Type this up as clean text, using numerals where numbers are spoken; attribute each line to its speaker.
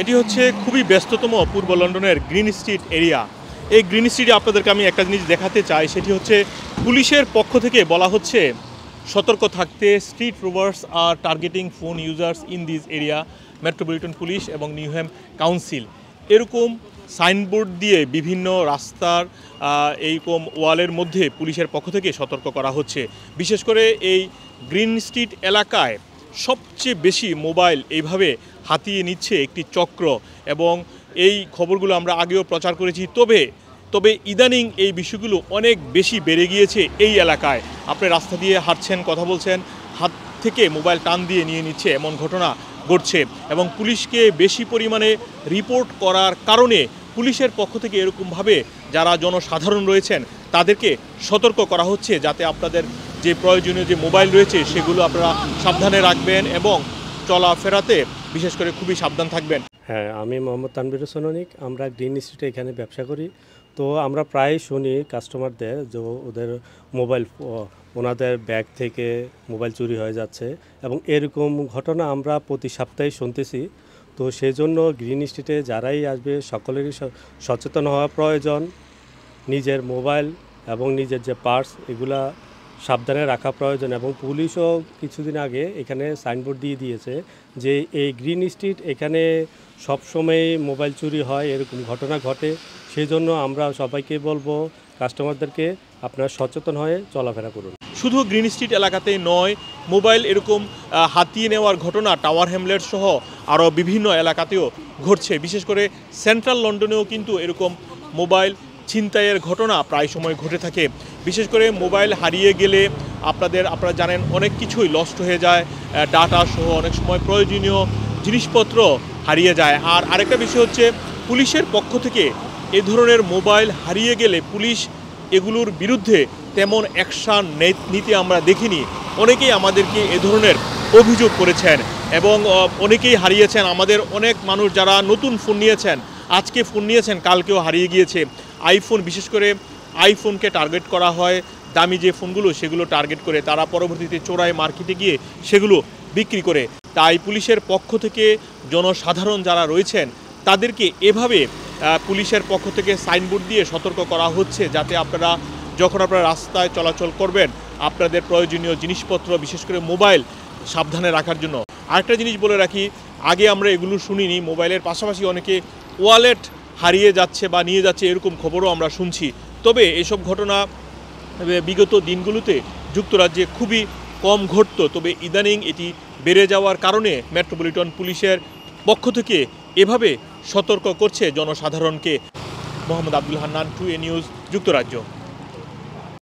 Speaker 1: এটি হচ্ছে খুবই ব্যস্ততম পূর্ব লন্ডনের গ্রিন স্ট্রিট এরিয়া। এই গ্রিন স্ট্রিটে আপনাদেরকে আমি একটা জিনিস দেখাতে চাই, সেটি হচ্ছে পুলিশের পক্ষ থেকে বলা হচ্ছে সতর্ক থাকতে, street robbers R targeting phone users in this area, metropolitan police এবং নিউহ্যাম কাউন্সিল এরকম সাইনবোর্ড দিয়ে বিভিন্ন রাস্তার এইরকম ওয়ালের মধ্যে পুলিশের পক্ষ থেকে সতর্ক করা হচ্ছে। বিশেষ করে এই গ্রিন স্ট্রিট এলাকায় সবচেয়ে বেশি মোবাইল এইভাবে হাতিয়ে নিচ্ছে একটি চক্র, এবং এই খবরগুলো আমরা আগেও প্রচার করেছি। তবে ইদানিং এই বিষয়গুলো অনেক বেশি বেড়ে গিয়েছে এই এলাকায়। আপনি রাস্তা দিয়ে হাঁটছেন, কথা বলছেন, হাত থেকে মোবাইল টান দিয়ে নিয়ে নিচ্ছে, এমন ঘটনা ঘটছে। এবং পুলিশকে বেশি পরিমাণে রিপোর্ট করার কারণে পুলিশের পক্ষ থেকে এরকমভাবে যারা জনসাধারণ রয়েছেন তাদেরকে সতর্ক করা হচ্ছে, যাতে আপনাদের যে প্রয়োজনীয় যে মোবাইল রয়েছে সেগুলো আপনারা সাবধানে রাখবেন এবং চলাফেরাতে বিশেষ করে খুবই সাবধান থাকবেন।
Speaker 2: হ্যাঁ, আমি মোহাম্মদ তানভীর হোসেন অনিক। আমরা গ্রিন স্ট্রিটে এখানে ব্যবসা করি। তো আমরা প্রায় শুনি কাস্টমারদের যে ওদের মোবাইল, ওনাদের ব্যাগ থেকে মোবাইল চুরি হয়ে যাচ্ছে, এবং এরকম ঘটনা আমরা প্রতি সপ্তাহে শুনতেছি। তো সেই জন্য গ্রিন স্ট্রিটে যারাই আসবে সকলেরই সচেতন হওয়া প্রয়োজন। নিজের মোবাইল এবং নিজের যে পার্স এগুলা সাবধানে রাখা প্রয়োজন। এবং পুলিশও কিছুদিন আগে এখানে সাইনবোর্ড দিয়ে দিয়েছে যে এই গ্রিন স্ট্রিট এখানে সবসময় মোবাইল চুরি হয়, এরকম ঘটনা ঘটে। সেই জন্য আমরা সবাইকে বলবো, কাস্টমারদেরকে আপনারা সচেতন হয়ে চলাফেরা করুন।
Speaker 1: শুধু গ্রিন স্ট্রিট এলাকাতেই নয়, মোবাইল এরকম হাতিয়ে নেওয়ার ঘটনা টাওয়ার হ্যামলেট সহ আরও বিভিন্ন এলাকাতেও ঘটছে। বিশেষ করে সেন্ট্রাল লন্ডনেও কিন্তু এরকম মোবাইল ছিনতাইয়ের ঘটনা প্রায় সময় ঘটে থাকে। বিশেষ করে মোবাইল হারিয়ে গেলে আপনারা জানেন অনেক কিছুই লস্ট হয়ে যায়, ডাটা সহ অনেক সময় প্রয়োজনীয় জিনিসপত্র হারিয়ে যায়। আর আরেকটা বিষয় হচ্ছে, পুলিশের পক্ষ থেকে এ ধরনের মোবাইল হারিয়ে গেলে পুলিশ এগুলোর বিরুদ্ধে তেমন অ্যাকশান নিতে আমরা দেখিনি। অনেকেই আমাদেরকে এ ধরনের অভিযোগ করেছেন এবং অনেকেই হারিয়েছেন। আমাদের অনেক মানুষ যারা নতুন ফোন নিয়েছেন, আজকে ফোন নিয়েছেন, কালকেও হারিয়ে গিয়েছে। আইফোন, বিশেষ করে আইফোনকে টার্গেট করা হয়, দামি যে ফোনগুলো সেগুলো টার্গেট করে তারা পরবর্তীতে চোরাই মার্কেটে গিয়ে সেগুলো বিক্রি করে। তাই পুলিশের পক্ষ থেকে জনসাধারণ যারা রয়েছেন তাদেরকে এভাবে পুলিশের পক্ষ থেকে সাইনবোর্ড দিয়ে সতর্ক করা হচ্ছে, যাতে আপনারা যখন আপনারা রাস্তায় চলাচল করবেন আপনাদের প্রয়োজনীয় জিনিসপত্র, বিশেষ করে মোবাইল সাবধানে রাখার জন্য। আরেকটা জিনিস বলে রাখি, আগে আমরা এগুলো শুনিনি, মোবাইলের পাশাপাশি অনেকে ওয়ালেট হারিয়ে যাচ্ছে বা নিয়ে যাচ্ছে এরকম খবরও আমরা শুনছি। তবে এসব ঘটনা বিগত দিনগুলোতে যুক্তরাজ্যে খুবই কম ঘটতো, তবে ইদানিং এটি বেড়ে যাওয়ার কারণে মেট্রোপলিটন পুলিশের পক্ষ থেকে এভাবে সতর্ক করছে জনসাধারণকে। মোহাম্মদ আব্দুল হান্নান, 2A নিউজ, যুক্তরাজ্য।